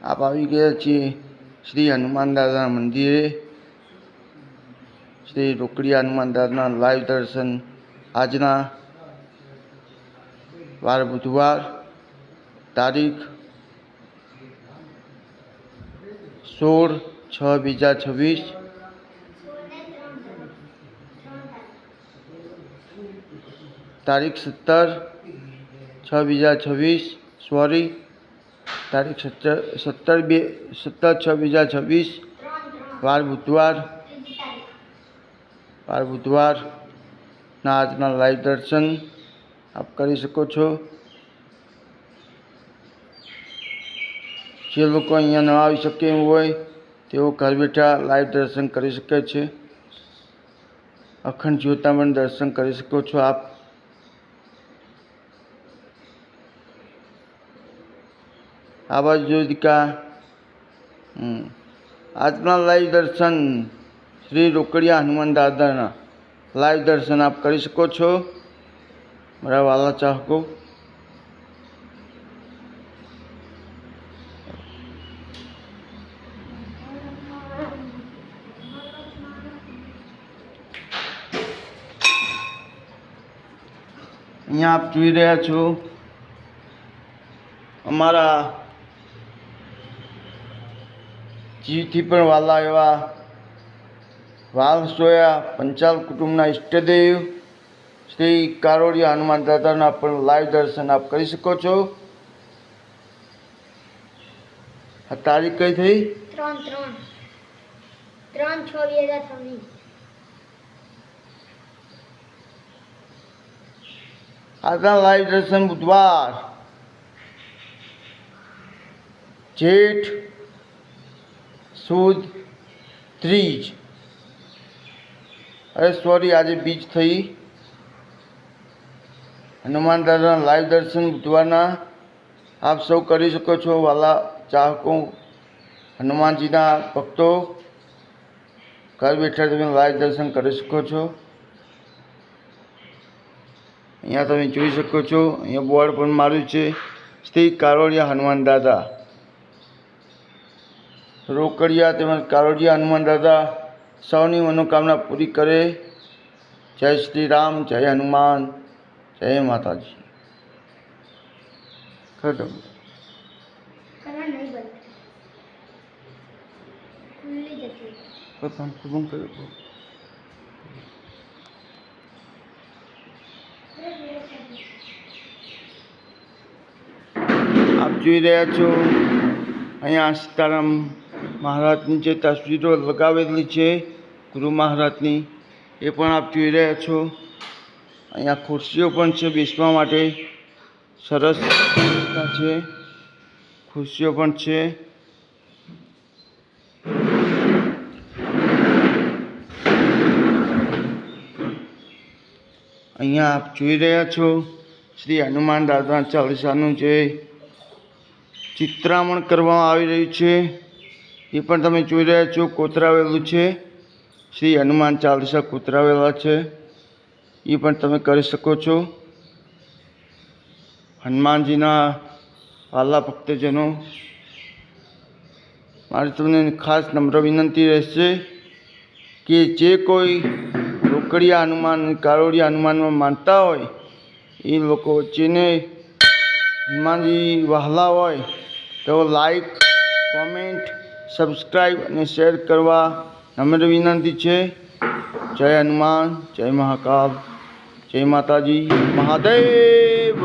आप આવી ગયા છીએ શ્રી હનુમાન દાદા મંદિરે। શ્રી રોકડિયા હનુમાન દાદાના લાઈવ દર્શન આજના વાર બુધવાર તારીખ 16/6/2026 તારીખ 17/6/2026 सॉरी तारीख 17/6/2026 वार बुधवार ना आजना लाइव दर्शन आप करी सको छो। जे लोग अहींया न आवी शके एम होय तेओ घर बैठा लाइव दर्शन करी शके छे। अखंड ज्योतामण दर्शन करी सको छो आप। आवाज ज्योतिका आजना लाइव दर्शन श्री रोकड़िया हनुमान दादाना लाइव दर्शन आप करी सको छो। मारा वाला चाहको अहींया आप जोई रह्या छो अमारा जीवथी पण वाला एवा वालसोया पंचाल कुटुंबना इष्टदेव श्री कारोड़िया हनुमान दादाना पण लाइव दर्शन आप करी सको छो। आ तारीख कई थई 3/6/2026 आजना लाइव दर्शन बुधवार जेठ सुद त्रीज अरे सॉरी आज बीज थी। हनुमान दादा लाइव दर्शन बुधवार आप सौ करी सको छो। वाला चाहकों हनुमान जी भक्तों घर बैठा तमे लाइव दर्शन करी सको छो। अहींया तमे जोई सको छो अहींया बोर्ड पण मार्युं छे श्री कारोड़िया हनुमान दादा रोकड़िया तेमज कारोड़िया हनुमान दादा सौनी मनोकामना पूरी करे। जय श्री राम, जय हनुमान, जय माता जी। खत्म। आप જોઈ રહ્યા છો અહીંયા સીતારામ મહારાજની જે તસવીરો લગાવેલી છે ગુરુ મહારાજની એ પણ આપ જોઈ રહ્યા છો। અહીંયા ખુરશીઓ પણ છે બેસવા માટે સરસ વ્યવસ્થા છે। ખુરશીઓ પણ છે। અહીંયા આપ જોઈ રહ્યા છો શ્રી હનુમાન દાદા ચાલીસાનું જે चित्रामण करवामां आवी रह्युं छे ए पण तमे जोई रह्या छो। कोतरावेलुं छे श्री हनुमान चालीसा कोतरावेला छे ए पण तमे करी शको छो। हनुमानजीना वाला भक्तजनों मारी तमने खास नम्र विनंती रहेशे कि जे कोई रोकड़िया हनुमान कारोड़िया हनुमान में मानता होय ए लोको वच्चेने हनुमानजी वहाला होय तो लाइक कॉमेंट सब्सक्राइब और शेर करवा नम्र विनंती है। जय हनुमान, जय महाकाल, जय माताजी, महादेव।